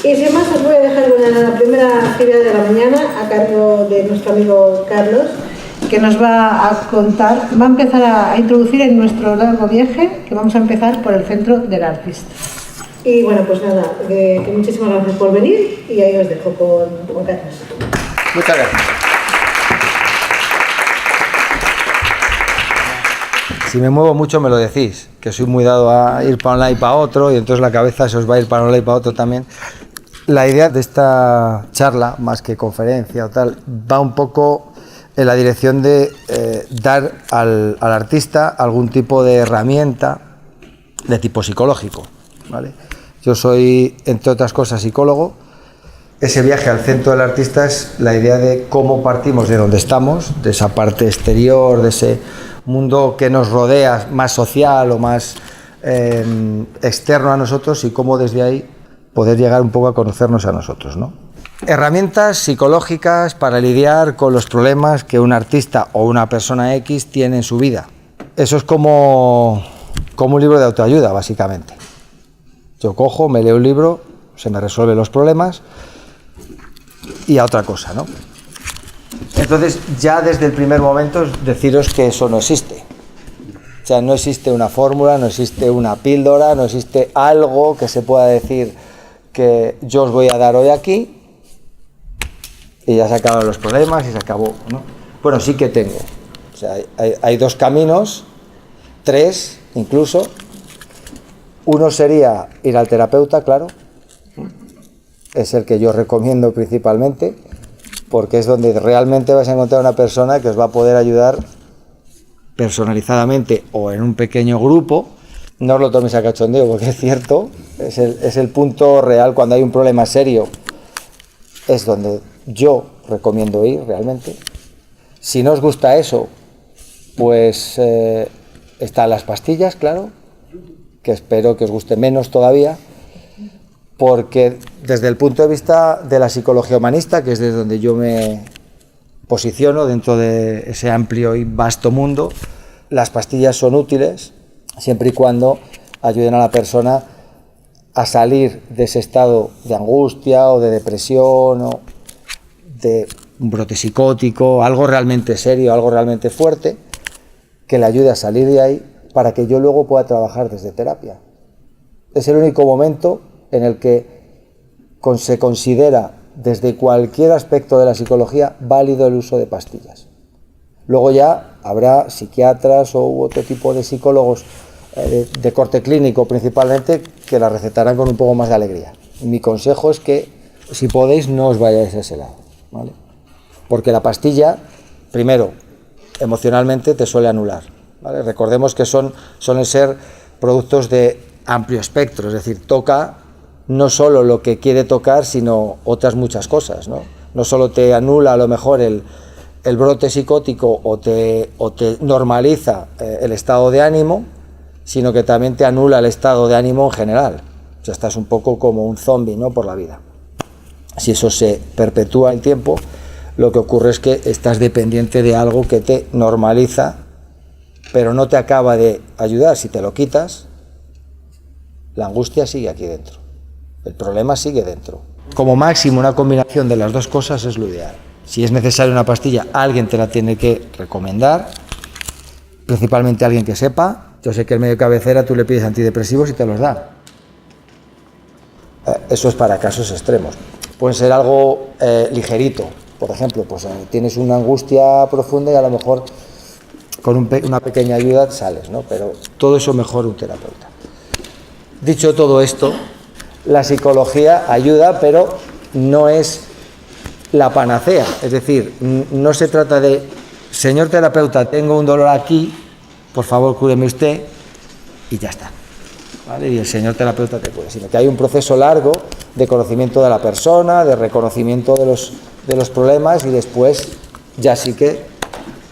Y sin más, os voy a dejar con la primera actividad de la mañana a cargo de nuestro amigo Carlos, que nos va a contar, va a empezar a introducir en nuestro largo viaje, que vamos a empezar por el Centro del Artista. Y bueno, pues nada, que muchísimas gracias por venir y ahí os dejo con Carlos. Muchas gracias. Si me muevo mucho me lo decís, que soy muy dado a ir para un lado y para otro y entonces la cabeza se os va a ir para un lado y para otro también. La idea de esta charla, más que conferencia o tal, va un poco en la dirección de dar al artista algún tipo de herramienta de tipo psicológico, ¿vale? Yo soy, entre otras cosas, psicólogo. Ese viaje al centro del artista es la idea de cómo partimos de donde estamos, de esa parte exterior, de ese mundo que nos rodea, más social o más externo a nosotros, y cómo desde ahí poder llegar un poco a conocernos a nosotros, ¿no? Herramientas psicológicas para lidiar con los problemas que un artista o una persona X tiene en su vida. Eso es como un libro de autoayuda, básicamente. Yo cojo, me leo un libro, se me resuelven los problemas y a otra cosa, ¿no? Entonces, ya desde el primer momento deciros que eso no existe. O sea, no existe una fórmula, no existe una píldora, no existe algo que se pueda decir que yo os voy a dar hoy aquí y ya se acaban los problemas y se acabó, ¿no? Bueno, sí que tengo. O sea, hay dos caminos, tres incluso. Uno sería ir al terapeuta, claro. Es el que yo recomiendo principalmente, porque es donde realmente vais a encontrar una persona que os va a poder ayudar personalizadamente o en un pequeño grupo. No os lo toméis a cachondeo, porque es cierto, es el punto real. Cuando hay un problema serio, es donde yo recomiendo ir realmente. Si no os gusta eso, pues están las pastillas, claro, que espero que os guste menos todavía, porque desde el punto de vista de la psicología humanista, que es desde donde yo me posiciono dentro de ese amplio y vasto mundo, las pastillas son útiles siempre y cuando ayuden a la persona a salir de ese estado de angustia o de depresión o de un brote psicótico, algo realmente serio, algo realmente fuerte, que le ayude a salir de ahí para que yo luego pueda trabajar desde terapia. Es el único momento en el que se considera desde cualquier aspecto de la psicología válido el uso de pastillas. Luego ya habrá psiquiatras u otro tipo de psicólogos de corte clínico principalmente que la recetarán con un poco más de alegría. Y mi consejo es que si podéis no os vayáis a ese lado, ¿vale? Porque la pastilla, primero, emocionalmente te suele anular, ¿vale? Recordemos que suelen ser productos de amplio espectro, es decir, toca no solo lo que quiere tocar, sino otras muchas cosas, ¿no? No solo te anula a lo mejor el brote psicótico o te normaliza el estado de ánimo, sino que también te anula el estado de ánimo en general. O sea, estás un poco como un zombie, ¿no?, por la vida. Si eso se perpetúa en el tiempo, lo que ocurre es que estás dependiente de algo que te normaliza, pero no te acaba de ayudar. Si te lo quitas, la angustia sigue aquí dentro. El problema sigue dentro. Como máximo, una combinación de las dos cosas es lo ideal. Si es necesaria una pastilla, alguien te la tiene que recomendar, principalmente alguien que sepa. Yo sé que el médico de cabecera tú le pides antidepresivos y te los da. Eso es para casos extremos. Puede ser algo ligerito. Por ejemplo, pues tienes una angustia profunda y a lo mejor con una pequeña ayuda sales, ¿no? Pero todo eso mejor un terapeuta. Dicho todo esto, la psicología ayuda, pero no es la panacea. Es decir, no se trata de, señor terapeuta, tengo un dolor aquí, por favor cúreme usted, y ya está, ¿vale? Y el señor terapeuta te cura, sino que hay un proceso largo de conocimiento de la persona, de reconocimiento de los problemas, y después ya sí que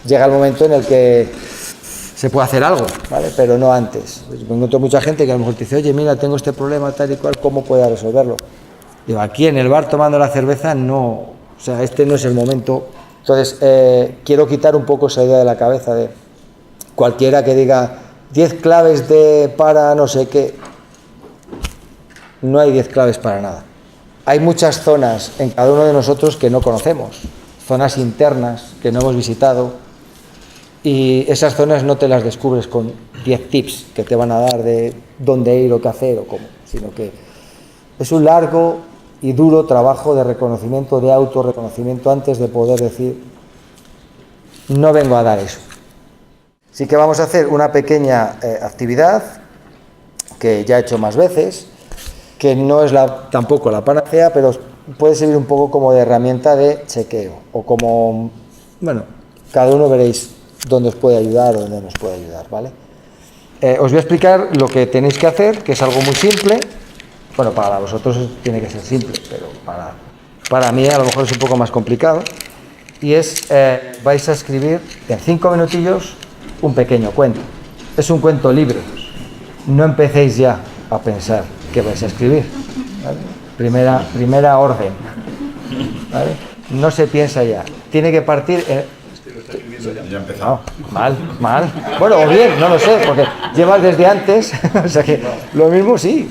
llega el momento en el que se puede hacer algo, ¿vale? Pero no antes. Me encuentro mucha gente que a lo mejor te dice, oye, mira, tengo este problema tal y cual, ¿cómo puedo resolverlo? Digo, aquí en el bar tomando la cerveza, no, o sea, este no es el momento. Entonces, quiero quitar un poco esa idea de la cabeza de cualquiera que diga 10 claves para no sé qué. No hay 10 claves para nada. hay muchas zonas en cada uno de nosotros que no conocemos, zonas internas que no hemos visitado, y esas zonas no te las descubres con 10 tips que te van a dar de dónde ir o qué hacer o cómo, sino que es un largo y duro trabajo de reconocimiento, de autorreconocimiento, antes de poder decir, no vengo a dar eso. Así que vamos a hacer una pequeña actividad que ya he hecho más veces, que no es tampoco la panacea, pero puede servir un poco como de herramienta de chequeo, o como, bueno, cada uno veréis dónde os puede ayudar o dónde nos puede ayudar, ¿vale? Os voy a explicar lo que tenéis que hacer, que es algo muy simple. Bueno, para vosotros tiene que ser simple, pero para mí a lo mejor es un poco más complicado. Y es, vais a escribir en 5 minutillos un pequeño cuento. Es un cuento libre. No empecéis ya a pensar que vais a escribir, ¿vale? Primera orden, ¿vale? No se piensa ya. Tiene que partir... Ya empezado. Mal. Bueno, o bien, no lo sé, porque llevas desde antes, o sea que lo mismo sí.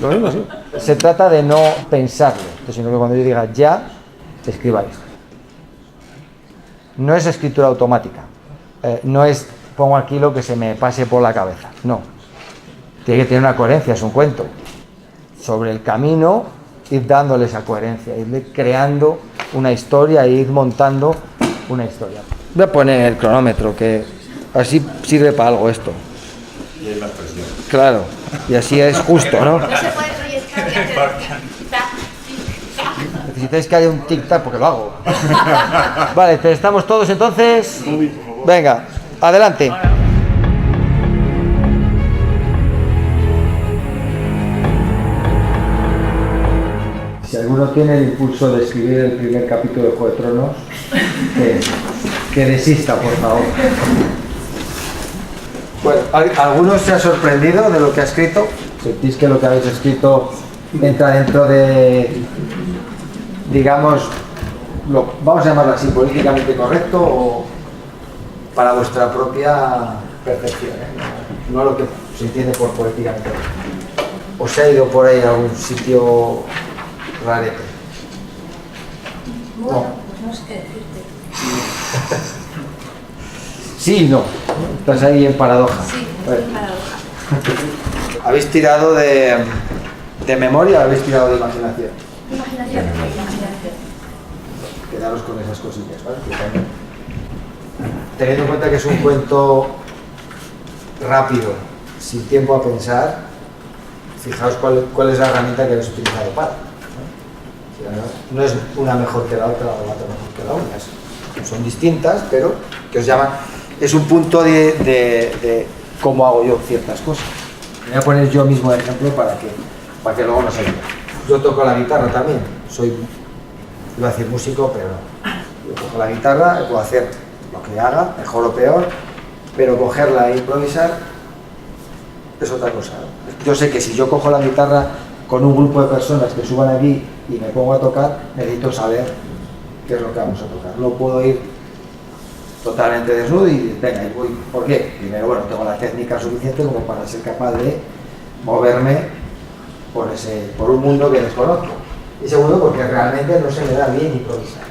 Se trata de no pensarlo, sino que cuando yo diga ya, escribáis. No es escritura automática, no es pongo aquí lo que se me pase por la cabeza, no. Tiene que tener una coherencia, es un cuento. Sobre el camino, ir dándole esa coherencia, ir creando una historia e ir montando una historia. Voy a poner el cronómetro, que así sirve para algo esto. Y hay más presión. Claro, y así es justo, ¿no? No se puede proyectar. Necesitáis que haya un tic-tac porque lo hago. Vale, estamos todos entonces. Venga, adelante. Si alguno tiene el impulso de escribir el primer capítulo de Juego de Tronos, que desista, por favor. Bueno, ¿alguno se ha sorprendido de lo que ha escrito? ¿Sentís que lo que habéis escrito entra dentro de, digamos, vamos a llamarlo así, políticamente correcto, o para vuestra propia percepción, no lo que se entiende por políticamente correcto? ¿O se ha ido por ahí a algún sitio rarete? Bueno, pues no sé qué decirte. Sí y no. Estás ahí en paradoja. Sí, Bueno. en paradoja. ¿Habéis tirado de memoria o habéis tirado de imaginación? Imaginación. Quedaros con esas cosillas, ¿vale? Que también, teniendo en cuenta que es un cuento rápido, sin tiempo a pensar, fijaos cuál es la herramienta que habéis utilizado para. No es una mejor que la otra o la otra mejor que la una, son distintas, pero que os llaman, es un punto de cómo hago yo ciertas cosas. Me voy a poner yo mismo de ejemplo para que luego nos ayude. Yo toco la guitarra también, iba a decir músico, pero no. Yo toco la guitarra, puedo hacer lo que haga, mejor o peor, pero cogerla e improvisar es otra cosa, ¿no? Yo sé que si yo cojo la guitarra con un grupo de personas que suban aquí y me pongo a tocar, necesito saber qué es lo que vamos a tocar. No puedo ir totalmente desnudo y venga, y voy. ¿Por qué? Primero, bueno, tengo la técnica suficiente como para ser capaz de moverme por un mundo que desconozco. Y segundo, porque realmente no se me da bien improvisar.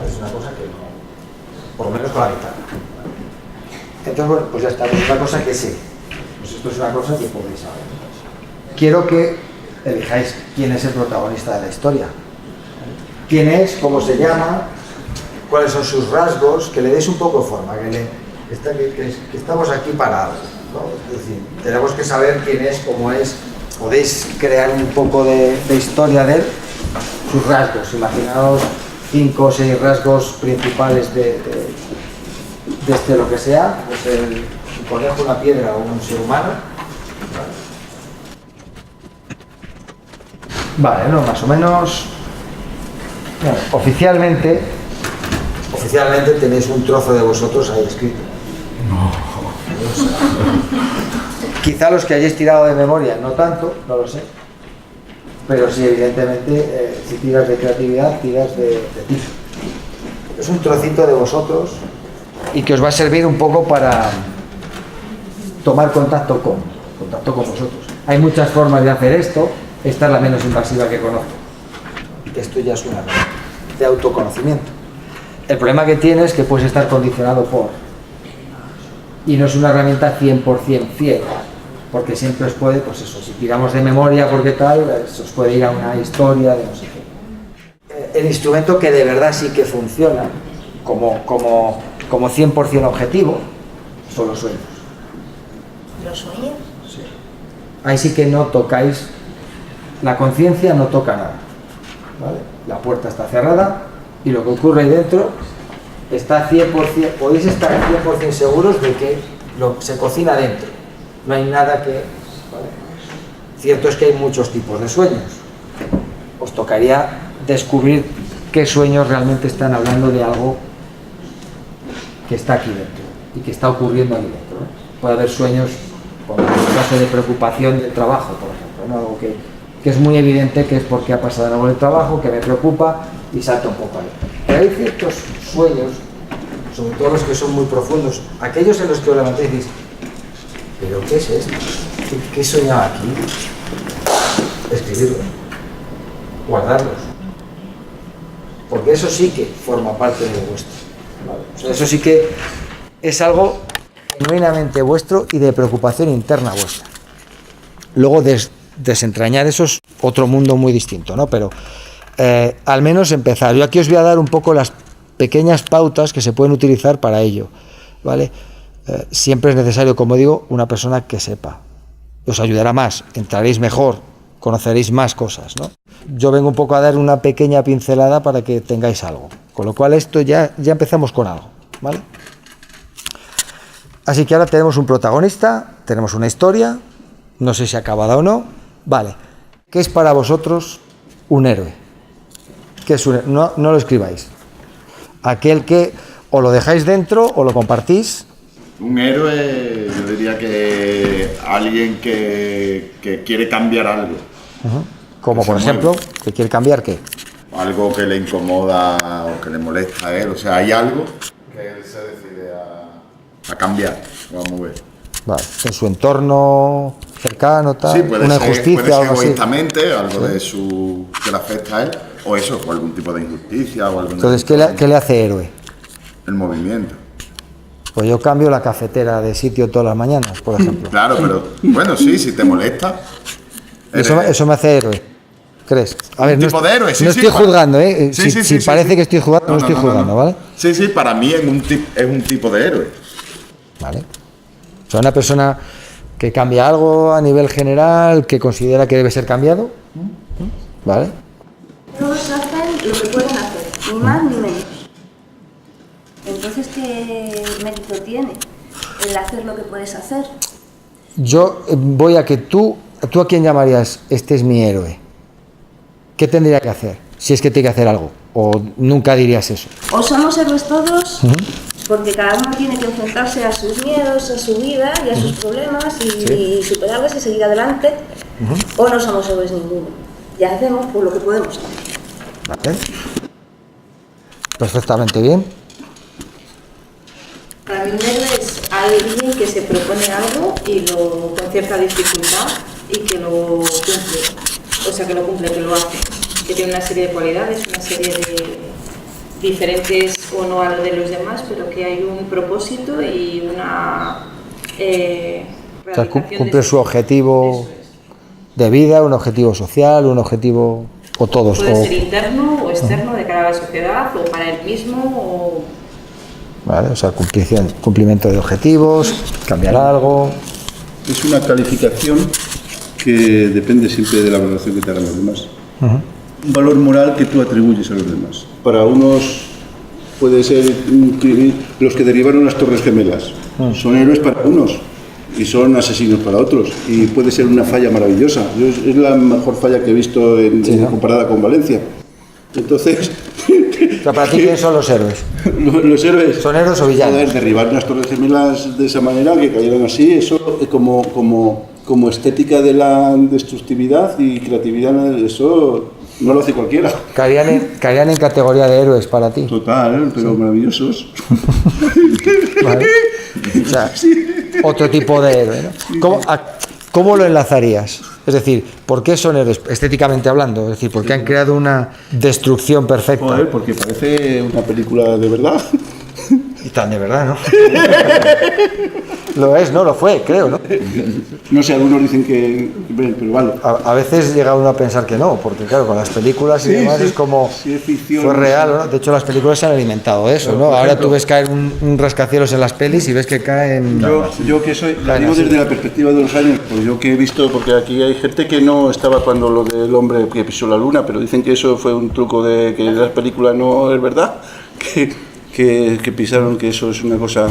Es una cosa que no, por lo menos con la guitarra. Entonces, bueno, pues ya está, es una cosa que sé. Pues esto es una cosa que podéis saber. Quiero que elijáis quién es el protagonista de la historia. Quién es, cómo se llama, cuáles son sus rasgos, que le deis un poco forma, que estamos aquí para algo, ¿no? Es decir, tenemos que saber quién es, cómo es, podéis crear un poco de historia de él, sus rasgos, imaginaos 5 o 6 rasgos principales de lo que sea, pues un conejo, una piedra o un ser humano. Vale, no, más o menos. Bueno, oficialmente tenéis un trozo de vosotros ahí escrito. No. Quizá los que hayáis tirado de memoria, no tanto, no lo sé. Pero sí, evidentemente, si tiras de creatividad, tiras de ti. Es un trocito de vosotros y que os va a servir un poco para tomar contacto con vosotros. Hay muchas formas de hacer esto, esta es la menos invasiva que conozco. esto ya es una herramienta de autoconocimiento. El problema que tiene es que puedes estar condicionado por, y no es una herramienta 100% fiel, porque siempre os puede, pues eso, si tiramos de memoria porque tal, os puede ir a una historia de no sé qué. El instrumento que de verdad sí que funciona como 100% objetivo son los sueños. ¿Los sueños? Sí. Ahí sí que no tocáis, la conciencia no toca nada, ¿vale? La puerta está cerrada y lo que ocurre ahí dentro está 100%, podéis estar 100% seguros de que se cocina dentro, no hay nada que... ¿vale? Cierto es que hay muchos tipos de sueños, os tocaría descubrir qué sueños realmente están hablando de algo que está aquí dentro y que está ocurriendo aquí dentro, ¿no? Puede haber sueños, como en el caso de preocupación del trabajo, por ejemplo, ¿no? Algo que es muy evidente que es porque ha pasado algo en el trabajo, que me preocupa y salta un poco ahí. Pero hay ciertos sueños, sobre todo los que son muy profundos, aquellos en los que os levantáis y decís, ¿pero qué es esto? ¿Qué he soñado aquí? Escribirlos, guardarlos, porque eso sí que forma parte de vuestro, ¿vale? O sea, eso sí que es algo genuinamente vuestro y de preocupación interna vuestra. Luego desentrañar eso es otro mundo muy distinto, ¿no? Pero al menos empezar. Yo aquí os voy a dar un poco las pequeñas pautas que se pueden utilizar para ello, ¿vale? Siempre es necesario, como digo, una persona que sepa. Os ayudará más, entraréis mejor, conoceréis más cosas, ¿no? Yo vengo un poco a dar una pequeña pincelada para que tengáis algo. Con lo cual esto ya empezamos con algo, ¿vale? Así que ahora tenemos un protagonista, tenemos una historia, no sé si acabada o no, vale. ¿Qué es para vosotros un héroe? ¿Qué es un héroe? No lo escribáis. Aquel que o lo dejáis dentro o lo compartís. Un héroe, yo diría que alguien que quiere cambiar algo. Como por ejemplo, que quiere cambiar ¿qué? Algo que le incomoda o que le molesta a él. O sea, hay algo que él se decide a cambiar, vamos a ver. Vale. En su entorno cercano, tal, sí, puede una ser, injusticia, puede ser algo así. egoístamente, algo sí. Que le afecta a él, o eso, o algún tipo de injusticia o algún. Entonces, ¿qué le hace héroe? El movimiento. Pues yo cambio la cafetera de sitio todas las mañanas, por ejemplo. Claro, pero bueno, sí, si te molesta. Eso me hace héroe. ¿Crees? A ver, tipo de héroe, sí, no sí, estoy juzgando, ¿eh? Si parece que estoy jugando, no estoy juzgando, ¿vale? Sí, para mí es un tipo de héroe. Vale. O sea, una persona que cambia algo a nivel general, que considera que debe ser cambiado, ¿vale? Todos hacen lo que pueden hacer, ni más ni menos. Entonces, ¿qué mérito tiene el hacer lo que puedes hacer? Yo voy a que tú a quién llamarías, este es mi héroe. ¿Qué tendría que hacer? Si es que tiene que hacer algo. O nunca dirías eso. O somos héroes todos, porque cada uno tiene que enfrentarse a sus miedos, a su vida y a sus problemas y superarlos y seguir adelante. O no somos héroes ninguno. Y hacemos por lo que podemos hacer. ¿Vale? Perfectamente bien. Para mí un héroe es alguien que se propone algo y lo con cierta dificultad y que lo cumple. O sea, que lo cumple, que lo hace. Que tiene una serie de cualidades, una serie de diferentes o no a lo de los demás, pero que hay un propósito y una o sea, cumple su objetivo de vida, un objetivo social, un objetivo... o todos. Puede ser interno o externo de cara a la sociedad o para él mismo o... Vale, o sea, cumplimiento de objetivos, cambiar algo... Es una calificación que depende siempre de la valoración que te hagan los demás. Un valor moral que tú atribuyes a los demás. Para unos puede ser los que derribaron las Torres Gemelas. Son héroes para unos y son asesinos para otros. Y puede ser una falla maravillosa. Es la mejor falla que he visto comparada con Valencia. Entonces... O sea, ¿para ti quiénes son los héroes? Los héroes... ¿Son héroes o villanos? Poder derribar las Torres Gemelas de esa manera, que cayeron así, eso como estética de la destructividad y creatividad, eso no lo hace cualquiera. Caerían en categoría de héroes para ti. Total, pero maravillosos. Vale. O sea, otro tipo de héroe, ¿no? ¿Cómo lo enlazarías? Es decir, ¿por qué son héroes? Estéticamente hablando, es decir, ¿por qué han creado una destrucción perfecta? Joder, porque parece una película de verdad. Y tan de verdad, ¿no? Lo es, ¿no? Lo fue, creo, ¿no? No sé, algunos dicen que... Pero vale. A veces llega uno a pensar que no, porque claro, con las películas y demás es como... Sí, es ficción, fue real, ¿no? De hecho, las películas se han alimentado de eso, ¿no? Ahora tú ves caer un rascacielos en las pelis y ves que caen... Yo que soy, la digo desde la perspectiva de los años, pues yo que he visto, porque aquí hay gente que no estaba cuando lo del hombre que pisó la luna, pero dicen que eso fue un truco de que las películas no es verdad, que pisaron, que eso es una cosa...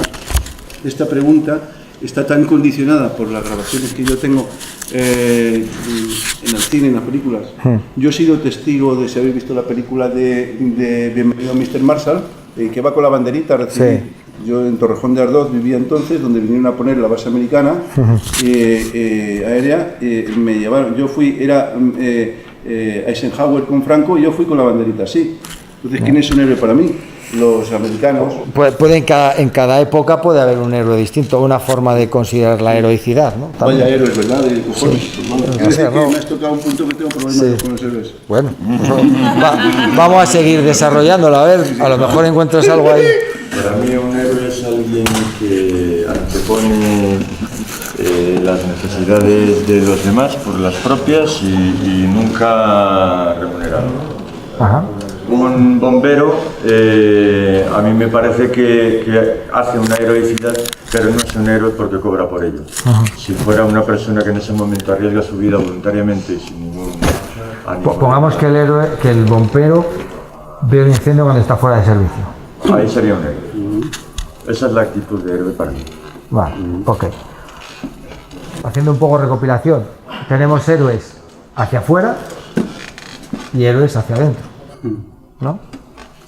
Esta pregunta está tan condicionada por las grabaciones que yo tengo en el cine, en las películas. Yo he sido testigo de, si habéis visto la película de Bienvenido a Mr. Marshall, que va con la banderita recibir. Sí. Yo en Torrejón de Ardoz vivía entonces, donde vinieron a poner la base americana aérea. Me llevaron, yo fui, era Eisenhower con Franco, y yo fui con la banderita así. Entonces, ¿quién es un héroe para mí? Los americanos. Puede en cada época puede haber un héroe distinto, una forma de considerar la heroicidad, ¿no? También. Vaya héroes, ¿verdad? De cojones. Es decir, que no. me has tocado un punto que tengo problemas con los héroes. Bueno, vamos a seguir desarrollándolo, a ver, a lo mejor encuentras algo ahí. Para mí un héroe es alguien que antepone las necesidades de los demás por las propias y nunca remunerado. Ajá. Un bombero a mí me parece que hace una heroicidad, pero no es un héroe porque cobra por ello. Ajá. Si fuera una persona que en ese momento arriesga su vida voluntariamente y sin ningún ánimo. Pongamos que el bombero ve un incendio cuando está fuera de servicio. Ahí sería un héroe. Esa es la actitud de héroe para mí. Vale, ok. Haciendo un poco recopilación, tenemos héroes hacia afuera y héroes hacia adentro, ¿no?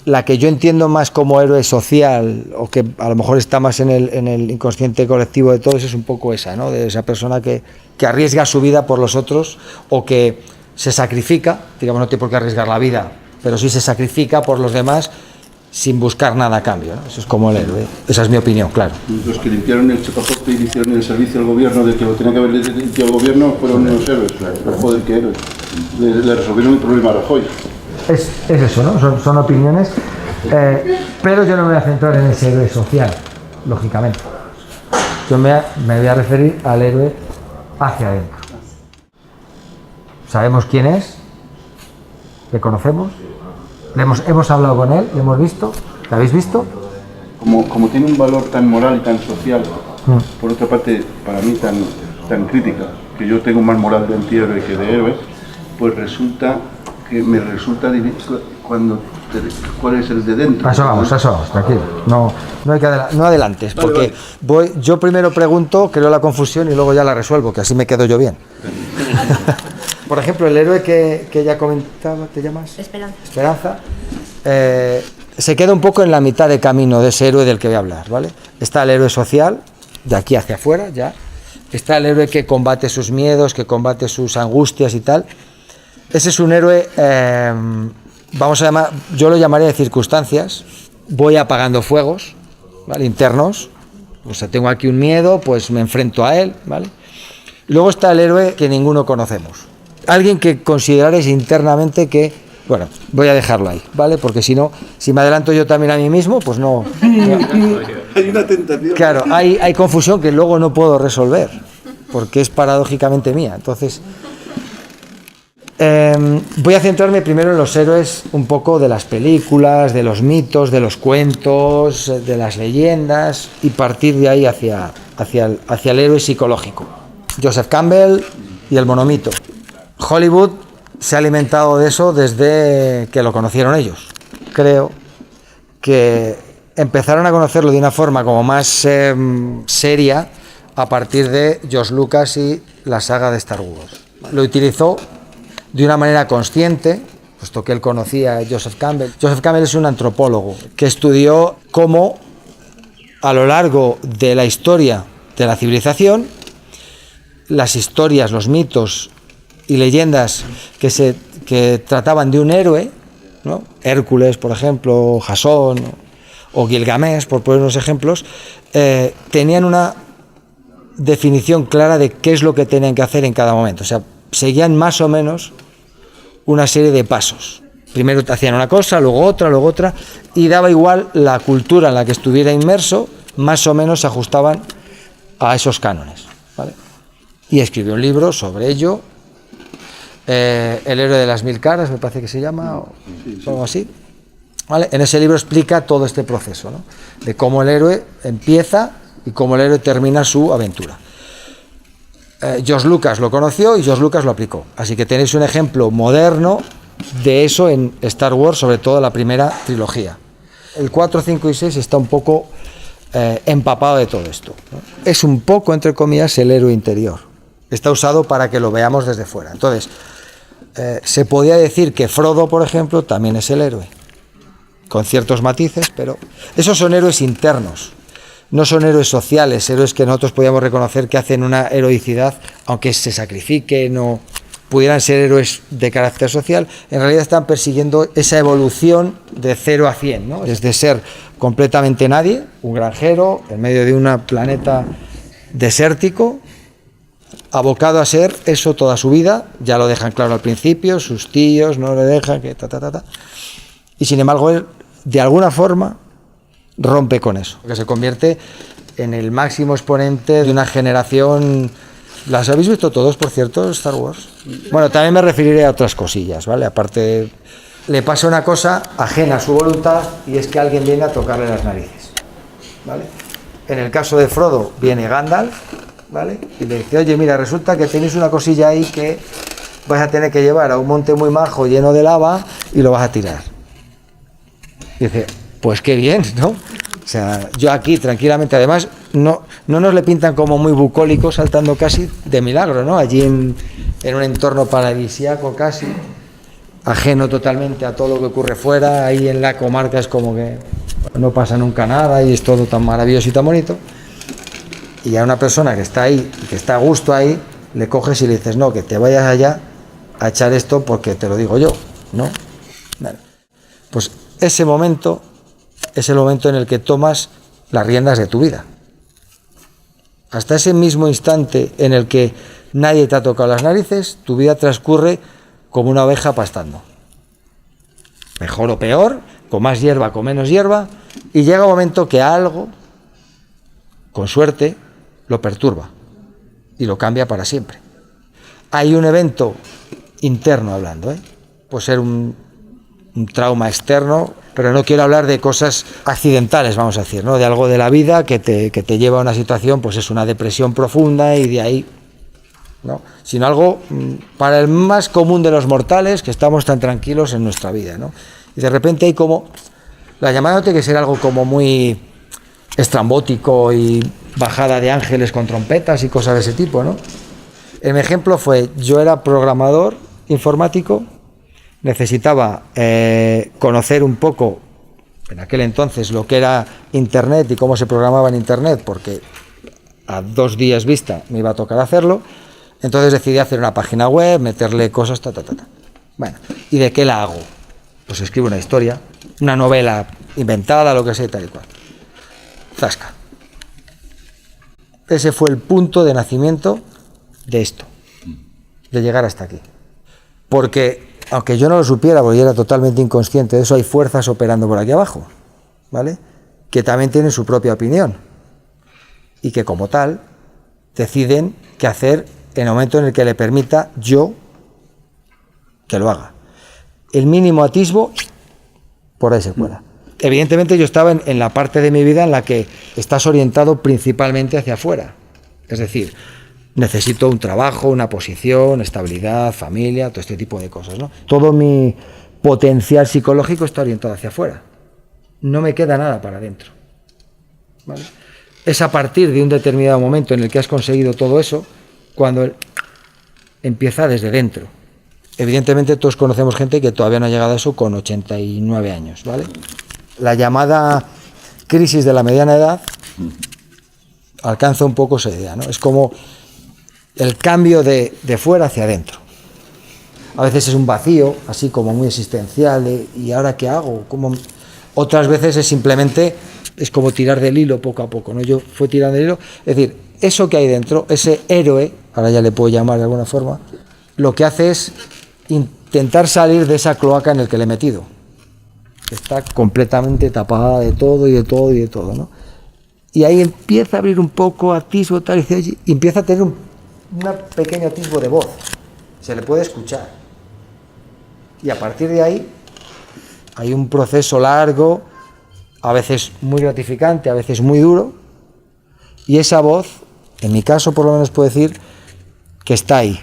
La que yo entiendo más como héroe social, o que a lo mejor está más en el inconsciente colectivo de todos, es un poco esa, ¿no? De esa persona que arriesga su vida por los otros, o que se sacrifica, digamos, no tiene por qué arriesgar la vida, pero sí se sacrifica por los demás sin buscar nada a cambio, ¿no? Eso es como el héroe. Esa es mi opinión, claro. Los que limpiaron el chapapote y hicieron el servicio al gobierno de que lo tenía que haber limpiado el gobierno fueron los héroes. Pero joder, ¿qué héroes? Le resolvieron el problema a Rajoy. Es eso, ¿no? Son opiniones, pero yo no me voy a centrar en ese héroe social, lógicamente. Yo me voy a referir al héroe hacia adentro. Sabemos quién es, le conocemos, hemos hablado con él, le hemos visto, ¿lo habéis visto? Como tiene un valor tan moral y tan social, por otra parte, para mí tan crítica, que yo tengo más moral de antihéroe que de héroe, pues resulta que me resulta difícil cuál es el de dentro. Eso vamos, tranquilo. No hay que no adelantes, porque yo primero pregunto, creo la confusión y luego ya la resuelvo, que así me quedo yo bien. Por ejemplo, el héroe que ya comentaba, ¿te llamas? Esperanza. Se queda un poco en la mitad de camino de ese héroe del que voy a hablar, ¿vale? Está el héroe social, de aquí hacia afuera, ya. Está el héroe que combate sus miedos, que combate sus angustias y tal. Ese es un héroe, vamos a llamar, yo lo llamaría de circunstancias. Voy apagando fuegos, ¿vale? Internos. O sea, tengo aquí un miedo, pues me enfrento a él, ¿vale? Y luego está el héroe que ninguno conocemos. Alguien que consideraréis internamente que, bueno, voy a dejarlo ahí, ¿vale? Porque si no, si me adelanto yo también a mí mismo, pues no. Hay una tentación. Claro, hay confusión que luego no puedo resolver, porque es paradójicamente mía. Entonces, voy a centrarme primero en los héroes un poco de las películas, de los mitos, de los cuentos, de las leyendas, y partir de ahí hacia el héroe psicológico. Joseph Campbell y el monomito. Hollywood se ha alimentado de eso desde que lo conocieron ellos. Creo que empezaron a conocerlo de una forma como más seria a partir de George Lucas y la saga de Star Wars. Lo utilizó de una manera consciente, puesto que él conocía a Joseph Campbell. Joseph Campbell es un antropólogo que estudió cómo a lo largo de la historia de la civilización, las historias, los mitos y leyendas que trataban de un héroe, ¿no? Hércules, por ejemplo, Jasón o Gilgamesh, por poner unos ejemplos, tenían una definición clara de qué es lo que tenían que hacer en cada momento. O sea, seguían más o menos una serie de pasos. Primero hacían una cosa, luego otra, y daba igual la cultura en la que estuviera inmerso, más o menos se ajustaban a esos cánones, ¿vale? Y escribió un libro sobre ello, El héroe de las 1000 caras, me parece que se llama, o algo así, ¿vale? En ese libro explica todo este proceso, ¿no? De cómo el héroe empieza y cómo el héroe termina su aventura. George Lucas lo conoció y George Lucas lo aplicó, así que tenéis un ejemplo moderno de eso en Star Wars, sobre todo la primera trilogía. El 4, 5 y 6 está un poco empapado de todo esto, ¿no? Es un poco, entre comillas, el héroe interior. Está usado para que lo veamos desde fuera. Entonces, se podía decir que Frodo, por ejemplo, también es el héroe, con ciertos matices, pero esos son héroes internos, no son héroes sociales, héroes que nosotros podíamos reconocer que hacen una heroicidad, aunque se sacrifiquen o pudieran ser héroes de carácter social. En realidad están persiguiendo esa evolución de 0 a 100, ¿no? Desde ser completamente nadie, un granjero en medio de un planeta desértico, abocado a ser eso toda su vida. Ya lo dejan claro al principio, sus tíos no le dejan, que y sin embargo él de alguna forma rompe con eso, que se convierte en el máximo exponente de una generación. ¿Las habéis visto todos, por cierto, Star Wars? Bueno, también me referiré a otras cosillas, ¿vale? Aparte, le pasa una cosa ajena a su voluntad, y es que alguien viene a tocarle las narices, ¿vale? En el caso de Frodo viene Gandalf, ¿vale? Y le dice, oye, mira, resulta que tenéis una cosilla ahí que vais a tener que llevar a un monte muy majo lleno de lava y lo vas a tirar. Y dice, pues qué bien, ¿no? O sea, yo aquí tranquilamente, además no nos le pintan como muy bucólico, saltando casi de milagro, ¿no? Allí en un entorno paradisíaco casi, ajeno totalmente a todo lo que ocurre fuera. Ahí en la comarca es como que no pasa nunca nada y es todo tan maravilloso y tan bonito. Y a una persona que está ahí y que está a gusto ahí, le coges y le dices, no, que te vayas allá a echar esto porque te lo digo yo, ¿no? Vale. Pues ese momento es el momento en el que tomas las riendas de tu vida. Hasta ese mismo instante en el que nadie te ha tocado las narices, tu vida transcurre como una oveja pastando. Mejor o peor, con más hierba, con menos hierba, y llega un momento que algo, con suerte, lo perturba y lo cambia para siempre. Hay un evento interno hablando, puede ser un trauma externo, pero no quiero hablar de cosas accidentales, vamos a decir, ¿no? De algo de la vida que te lleva a una situación, pues es una depresión profunda y de ahí, ¿no? Sino algo para el más común de los mortales, que estamos tan tranquilos en nuestra vida, ¿no? Y de repente hay como, la llamada no tiene que ser algo como muy estrambótico y bajada de ángeles con trompetas y cosas de ese tipo, ¿no? El ejemplo fue, yo era programador informático, necesitaba conocer un poco en aquel entonces lo que era Internet y cómo se programaba en Internet, porque a 2 días vista me iba a tocar hacerlo. Entonces decidí hacer una página web, meterle cosas, Bueno, ¿y de qué la hago? Pues escribo una historia, una novela inventada, lo que sea, tal y cual. Zasca. Ese fue el punto de nacimiento de esto, de llegar hasta aquí. Porque, aunque yo no lo supiera, porque yo era totalmente inconsciente de eso, hay fuerzas operando por aquí abajo, ¿vale? Que también tienen su propia opinión y que, como tal, deciden qué hacer en el momento en el que le permita yo que lo haga. El mínimo atisbo, por ahí se cuela. Evidentemente yo estaba en la parte de mi vida en la que estás orientado principalmente hacia afuera. Es decir, necesito un trabajo, una posición, estabilidad, familia, todo este tipo de cosas, ¿no? Todo mi potencial psicológico está orientado hacia afuera. No me queda nada para adentro, ¿vale? Es a partir de un determinado momento en el que has conseguido todo eso, cuando empieza desde dentro. Evidentemente todos conocemos gente que todavía no ha llegado a eso con 89 años, ¿vale? La llamada crisis de la mediana edad alcanza un poco esa idea, ¿no? Es como el cambio de fuera hacia adentro. A veces es un vacío, así como muy existencial, ¿y ahora qué hago? ¿Cómo? Otras veces es simplemente, es como tirar del hilo poco a poco, ¿no? Yo fui tirando del hilo, es decir, eso que hay dentro, ese héroe, ahora ya le puedo llamar de alguna forma, lo que hace es intentar salir de esa cloaca en el que le he metido, que está completamente tapada de todo y de todo y de todo, ¿no? Y ahí empieza a abrir un poco, atisbo, tal, y empieza a tener un pequeño atisbo de voz, se le puede escuchar. Y a partir de ahí hay un proceso largo, a veces muy gratificante, a veces muy duro, y esa voz, en mi caso por lo menos puedo decir que está ahí,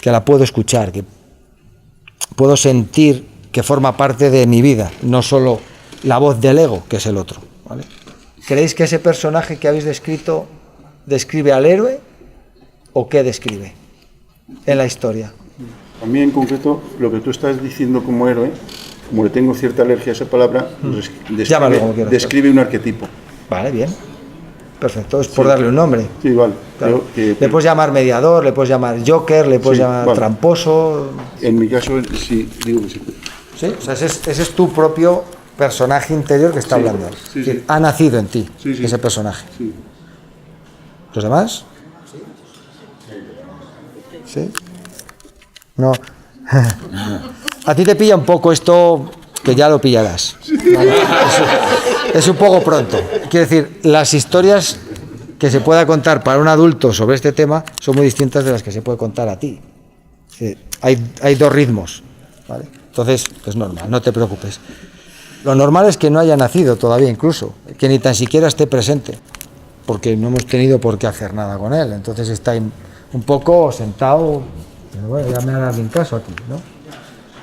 que la puedo escuchar, que puedo sentir que forma parte de mi vida, no solo la voz del ego, que es el otro, ¿vale? ¿Creéis que ese personaje que habéis descrito describe al héroe o qué describe en la historia? A mí en concreto, lo que tú estás diciendo como héroe, como le tengo cierta alergia a esa palabra, describe un arquetipo. Vale, bien. Perfecto, es por darle un nombre. Sí, vale. Claro. Le puedes llamar mediador, le puedes llamar Joker, le puedes llamar tramposo. En mi caso, sí, digo que sí. Sí, o sea, ese es tu propio personaje interior que está hablando. Sí, es decir, ha nacido en ti ese personaje. Sí. ¿Los demás? ¿Sí? No. A ti te pilla un poco esto, que ya lo pillarás. ¿Vale? Es un poco pronto. Quiero decir, las historias que se pueda contar para un adulto sobre este tema son muy distintas de las que se puede contar a ti. Hay dos ritmos, ¿vale? Entonces, es normal, no te preocupes. Lo normal es que no haya nacido todavía incluso, que ni tan siquiera esté presente, porque no hemos tenido por qué hacer nada con él. Entonces está un poco sentado, pero bueno, ya me hará bien caso aquí, ¿no?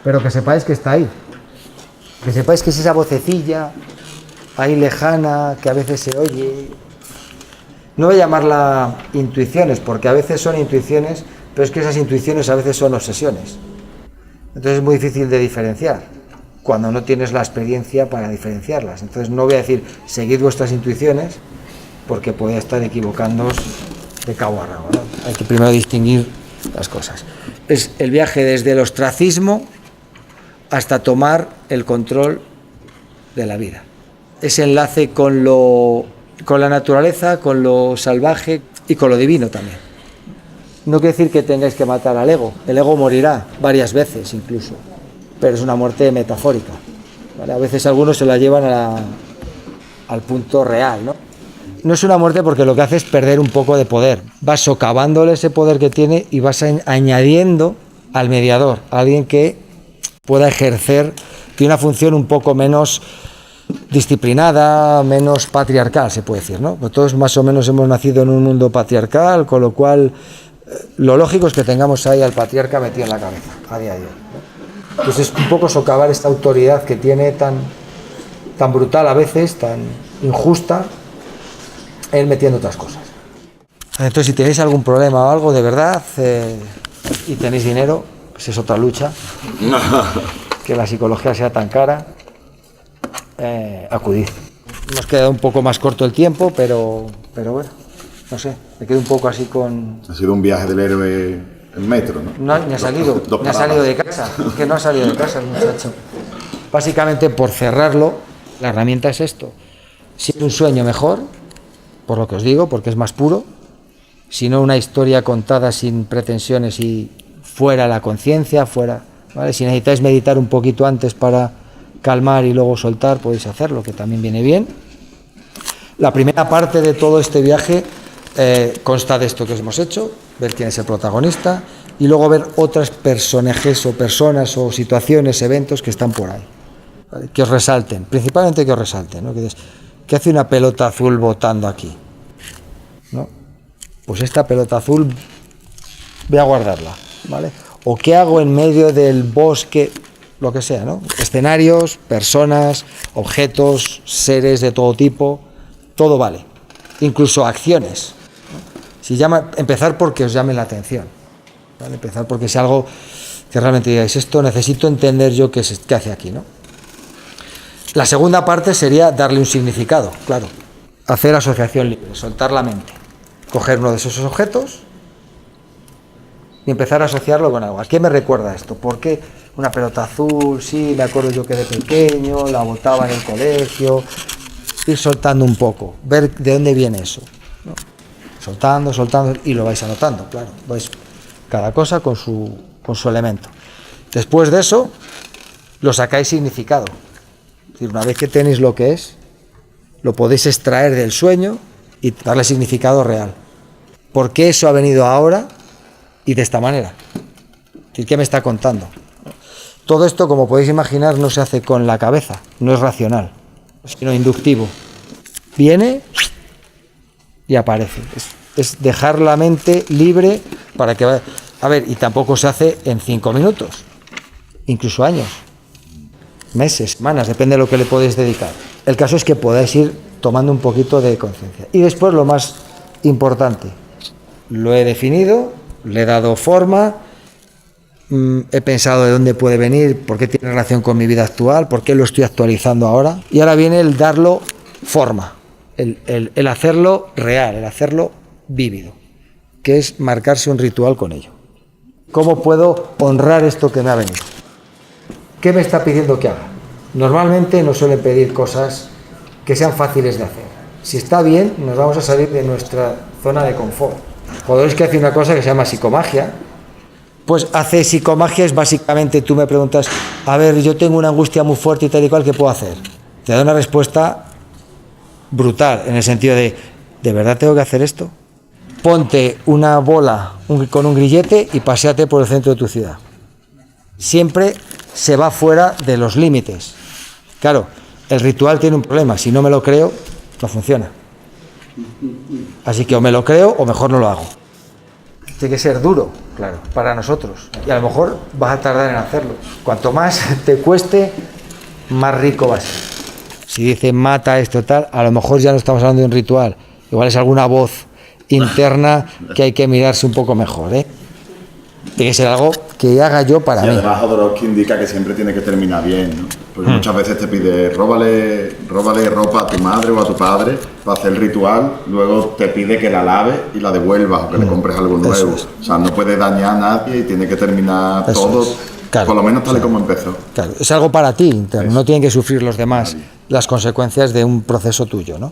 Pero que sepáis que está ahí, que sepáis que es esa vocecilla ahí lejana, que a veces se oye. No voy a llamarla intuiciones, porque a veces son intuiciones, pero es que esas intuiciones a veces son obsesiones. Entonces es muy difícil de diferenciar, cuando no tienes la experiencia para diferenciarlas. Entonces no voy a decir, seguid vuestras intuiciones, porque puede estar equivocándoos de cabo a rabo, ¿no? Hay que primero distinguir las cosas. Es el viaje desde el ostracismo hasta tomar el control de la vida. Ese enlace con la naturaleza, con lo salvaje y con lo divino también. No quiere decir que tengáis que matar al ego. El ego morirá varias veces incluso, pero es una muerte metafórica, ¿vale? A veces algunos se la llevan al punto real, ¿no? No es una muerte porque lo que hace es perder un poco de poder. Vas socavándole ese poder que tiene y vas añadiendo al mediador, a alguien que pueda ejercer, tiene una función un poco menos disciplinada, menos patriarcal, se puede decir, ¿no? Pues todos más o menos hemos nacido en un mundo patriarcal, con lo cual lo lógico es que tengamos ahí al patriarca metido en la cabeza a día de hoy, ¿no? Pues es un poco socavar esta autoridad que tiene tan brutal a veces, tan injusta, él metiendo otras cosas. Entonces, si tenéis algún problema o algo de verdad y tenéis dinero, pues es otra lucha, que la psicología sea tan cara, acudid. Nos queda un poco más corto el tiempo, pero bueno, no sé, me quedo un poco así con... Ha sido un viaje del héroe en metro, ¿no? No, ni ha salido de casa, es que no ha salido de casa el muchacho. Básicamente, por cerrarlo, la herramienta es esto. Si es un sueño, mejor, por lo que os digo, porque es más puro. Si no, una historia contada sin pretensiones y fuera la conciencia, fuera, ¿vale? Si necesitáis meditar un poquito antes para calmar y luego soltar, podéis hacerlo, que también viene bien. La primera parte de todo este viaje consta de esto que os hemos hecho, ver quién es el protagonista y luego ver otros personajes o personas o situaciones, eventos que están por ahí, ¿vale? Que os resalten, principalmente que os resalten, ¿no? ¿Qué hace una pelota azul botando aquí? ¿No? Pues esta pelota azul voy a guardarla, ¿vale? O qué hago en medio del bosque, lo que sea, ¿no? Escenarios, personas, objetos, seres de todo tipo, todo vale, incluso acciones, ¿no? Si empezar porque os llame la atención, ¿vale? Empezar porque es algo que realmente digáis, esto necesito entender yo qué hace aquí, ¿no? La segunda parte sería darle un significado, claro, hacer asociación libre, soltar la mente, coger uno de esos objetos y empezar a asociarlo con algo. ¿A qué me recuerda esto? ¿Por qué una pelota azul? Sí, me acuerdo yo que de pequeño la botaba en el colegio. Ir soltando un poco, ver de dónde viene eso, ¿no? Soltando y lo vais anotando, claro, vais cada cosa con su elemento. Después de eso, lo sacáis significado. Es decir, una vez que tenéis lo que es, lo podéis extraer del sueño y darle significado real. ¿Por qué eso ha venido ahora y de esta manera? Es decir, ¿qué me está contando? Todo esto, como podéis imaginar, no se hace con la cabeza, no es racional, sino inductivo. Viene y aparece. Es dejar la mente libre para que vaya. A ver, y tampoco se hace en 5 minutos, incluso años, meses, semanas, depende de lo que le podéis dedicar. El caso es que podáis ir tomando un poquito de conciencia. Y después lo más importante, lo he definido, le he dado forma, he pensado de dónde puede venir, por qué tiene relación con mi vida actual, por qué lo estoy actualizando ahora. Y ahora viene el darlo forma, el hacerlo real, el hacerlo vívido, que es marcarse un ritual con ello. ¿Cómo puedo honrar esto que me ha venido? ¿Qué me está pidiendo que haga? Normalmente nos suelen pedir cosas que sean fáciles de hacer. Si está bien, nos vamos a salir de nuestra zona de confort. Podéis que hace una cosa que se llama psicomagia. Pues hace psicomagia es básicamente, tú me preguntas, a ver, yo tengo una angustia muy fuerte y tal y cual, ¿qué puedo hacer? Te da una respuesta brutal, en el sentido ¿de verdad tengo que hacer esto? Ponte una bola con un grillete y paséate por el centro de tu ciudad. Siempre se va fuera de los límites. Claro, el ritual tiene un problema, si no me lo creo, no funciona. Así que o me lo creo o mejor no lo hago. Tiene que ser duro, claro, para nosotros. Y a lo mejor vas a tardar en hacerlo. Cuanto más te cueste, más rico va a ser. Si dice mata esto tal, a lo mejor ya no estamos hablando de un ritual. Igual es alguna voz interna que hay que mirarse un poco mejor, ¿eh? Tiene que ser algo que haga yo para mí. Y además Jodorowsky indica que siempre tiene que terminar bien, ¿no? Porque muchas veces te pide róbale ropa a tu madre o a tu padre para hacer el ritual, luego te pide que la laves y la devuelvas o que le compres algo nuevo. O sea, no puede dañar a nadie y tiene que terminar todo, claro, por lo menos tal y como empezó. Claro, es algo para ti interno, no tienen que sufrir los demás las consecuencias de un proceso tuyo, ¿no?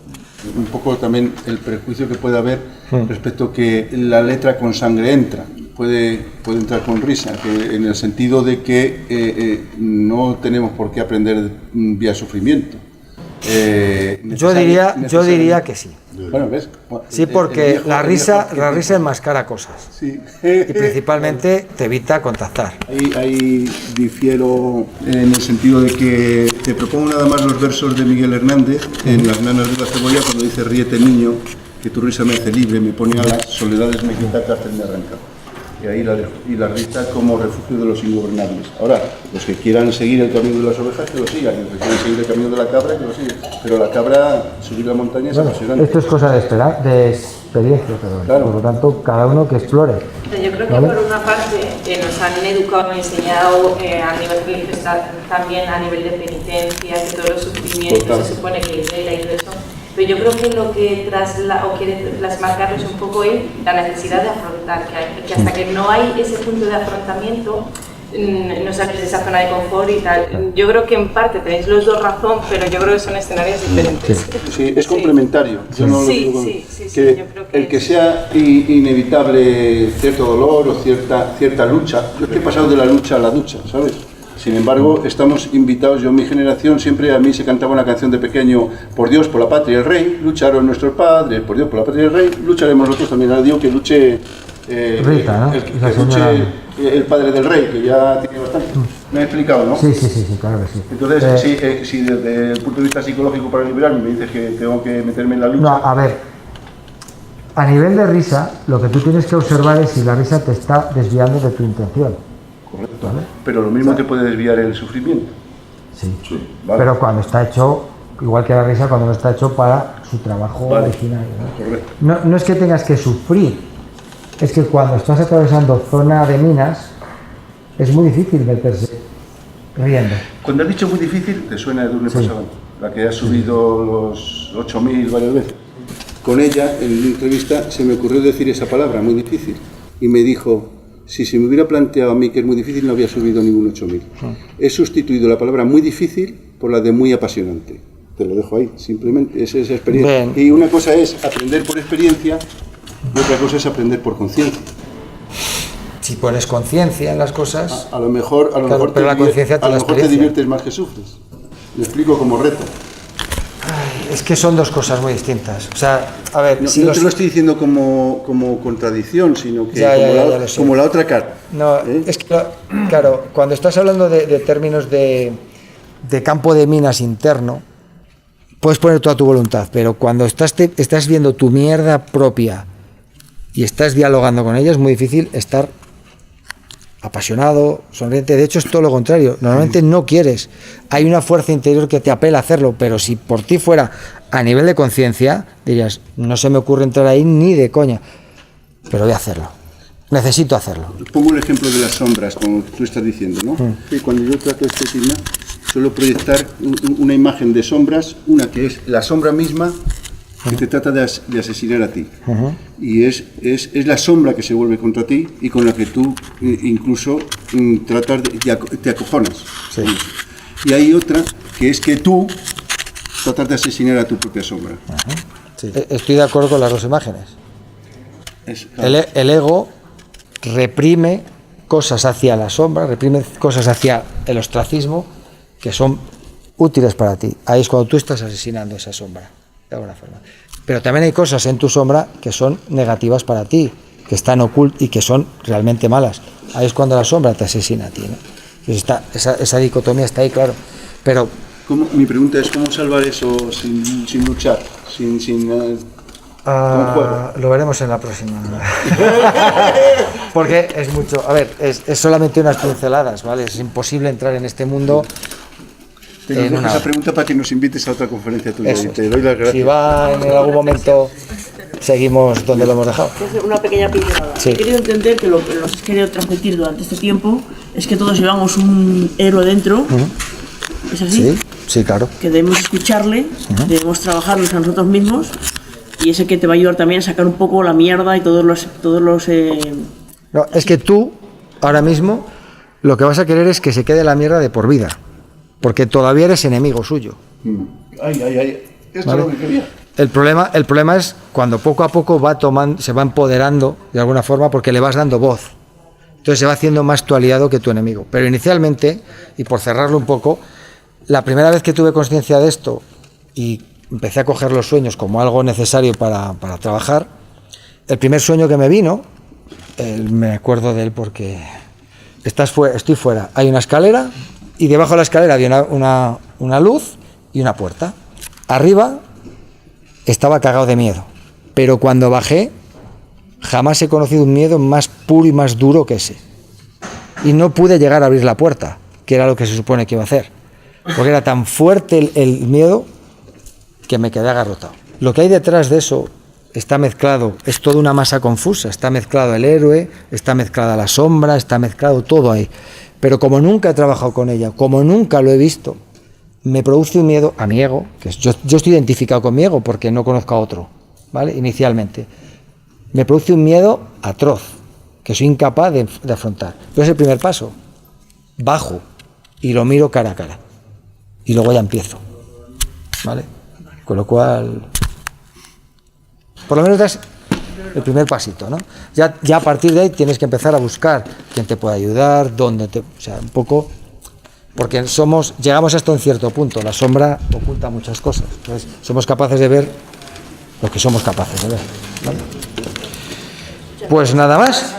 Un poco también el prejuicio que puede haber respecto que la letra con sangre entra. Puede entrar con risa, que en el sentido de que no tenemos por qué aprender vía sufrimiento. Yo diría que sí. Bueno, ¿ves? Sí, porque la risa enmascara cosas. Sí. Y principalmente te evita contactar. Ahí difiero en el sentido de que te propongo nada más los versos de Miguel Hernández en Las nanas de la cebolla, cuando dice ríete niño, que tu risa me hace libre, me pone alas, soledades me quita, cárcel me arranca. Y ahí la risa como refugio de los ingobernables. Ahora, los que quieran seguir el camino de las ovejas, que lo sigan. Y los que quieran seguir el camino de la cabra, que lo sigan. Pero la cabra, subir la montaña es apasionante. Esto es cosa de experiencia, perdón. Claro. Por lo tanto, cada uno que explore. Yo creo que por una parte nos han educado, enseñado a nivel religioso, también a nivel de penitencia, que todos los sufrimientos se supone que libera y todo eso. Pero yo creo que lo que quiere plasmar Carlos un poco es la necesidad de afrontar, que hasta que no hay ese punto de afrontamiento, no sales de esa zona de confort y tal. Yo creo que en parte tenéis los dos razón, pero yo creo que son escenarios diferentes. Sí, es complementario. Yo no sí, lo sí, que yo creo que el que sea inevitable cierto dolor o cierta lucha. Yo es que he pasado de la lucha a la ducha, ¿sabes? Sin embargo, estamos invitados, yo en mi generación siempre a mí se cantaba una canción de pequeño, por Dios, por la patria y el rey, lucharon nuestros padres, por Dios, por la patria y el rey, lucharemos nosotros también. Ahora digo que luche Rita, ¿no? que luche el padre del rey, que ya tiene bastante. Me he explicado, ¿no? Sí, claro que sí. Entonces, si desde el punto de vista psicológico para liberarme me dices que tengo que meterme en la lucha... No, a ver, a nivel de risa, lo que tú tienes que observar es si la risa te está desviando de tu intención. Correcto, ¿vale? Pero lo mismo te puede desviar el sufrimiento. Sí, vale. Pero cuando está hecho, igual que la risa, cuando no está hecho para su trabajo original, ¿no? Correcto. No es que tengas que sufrir, es que cuando estás atravesando zona de minas, es muy difícil meterse riendo. Cuando has dicho muy difícil, te suena de Edurne Pasaban, la que ha subido los 8.000 varias veces. Con ella, en una entrevista, se me ocurrió decir esa palabra, muy difícil, y me dijo... Si se me hubiera planteado a mí que es muy difícil, no había subido ningún 8.000. He sustituido la palabra muy difícil por la de muy apasionante. Te lo dejo ahí, simplemente, esa es esa experiencia. Bien. Y una cosa es aprender por experiencia y otra cosa es aprender por conciencia. Si pones conciencia en las cosas... A lo mejor, claro, pero la conciencia a lo mejor te diviertes más que sufres. Lo explico como reto. Es que son dos cosas muy distintas. O sea, a ver... No, si no te lo estoy diciendo como contradicción, sino que como la otra cara. No, es que, claro, cuando estás hablando de términos de campo de minas interno, puedes poner toda tu voluntad, pero cuando estás viendo tu mierda propia y estás dialogando con ella, es muy difícil estar apasionado, sonriente. De hecho, es todo lo contrario. Normalmente no quieres. Hay una fuerza interior que te apela a hacerlo, pero si por ti fuera a nivel de conciencia, dirías, no se me ocurre entrar ahí ni de coña, pero voy a hacerlo. Necesito hacerlo. Pongo el ejemplo de las sombras, como tú estás diciendo, ¿no? Sí, cuando yo trato este tema, suelo proyectar una imagen de sombras, una que es la sombra misma que te trata de asesinar a ti. Y es la sombra que se vuelve contra ti y con la que tú incluso te acojonas. Sí. Y hay otra que es que tú tratas de asesinar a tu propia sombra. Sí. Estoy de acuerdo con las dos imágenes. Claro. El ego reprime cosas hacia la sombra, reprime cosas hacia el ostracismo que son útiles para ti. Ahí es cuando tú estás asesinando esa sombra, de alguna forma. Pero también hay cosas en tu sombra que son negativas para ti, que están ocultas y que son realmente malas. Ahí es cuando la sombra te asesina a ti, ¿no? Entonces esa dicotomía está ahí, claro. Pero mi pregunta es, ¿cómo salvar eso sin luchar? Lo veremos en la próxima. Porque es mucho. A ver, es solamente unas pinceladas, ¿vale? Es imposible entrar en este mundo. Te dejo esa pregunta para que nos invites a otra conferencia tuya. Eso. Y te doy las gracias. Si va en algún momento, seguimos donde lo hemos dejado. Una pequeña pincelada. Sí. He querido entender que lo que nos has querido transmitir durante este tiempo es que todos llevamos un héroe dentro. ¿Es así? Sí, claro. Que debemos escucharle, debemos trabajarnos a nosotros mismos. Y ese que te va a ayudar también a sacar un poco la mierda y todos los No, es que tú, ahora mismo, lo que vas a querer es que se quede la mierda de por vida. Porque todavía eres enemigo suyo. Ay. Esto ¿Vale? es lo que quería. El problema es cuando poco a poco se va empoderando de alguna forma porque le vas dando voz. Entonces se va haciendo más tu aliado que tu enemigo. Pero inicialmente, y por cerrarlo un poco, la primera vez que tuve conciencia de esto y empecé a coger los sueños como algo necesario para trabajar, el primer sueño que me vino, me acuerdo de él porque estoy fuera, hay una escalera y debajo de la escalera había una luz y una puerta. Arriba estaba cagado de miedo, pero cuando bajé jamás he conocido un miedo más puro y más duro que ese. Y no pude llegar a abrir la puerta, que era lo que se supone que iba a hacer, porque era tan fuerte el miedo que me quedé agarrotado. Lo que hay detrás de eso está mezclado, es toda una masa confusa, está mezclado el héroe, está mezclada la sombra, está mezclado todo ahí. Pero como nunca he trabajado con ella, como nunca lo he visto, me produce un miedo a mi ego, que yo estoy identificado con mi ego porque no conozco a otro, ¿vale? Inicialmente. Me produce un miedo atroz, que soy incapaz de afrontar. Pero es el primer paso. Bajo y lo miro cara a cara. Y luego ya empiezo, ¿vale? Con lo cual, por lo menos das el primer pasito, ¿no? Ya a partir de ahí tienes que empezar a buscar quién te puede ayudar, o sea, un poco, porque llegamos hasta un cierto punto, la sombra oculta muchas cosas, entonces somos capaces de ver lo que somos capaces de ver, ¿vale? Pues nada más.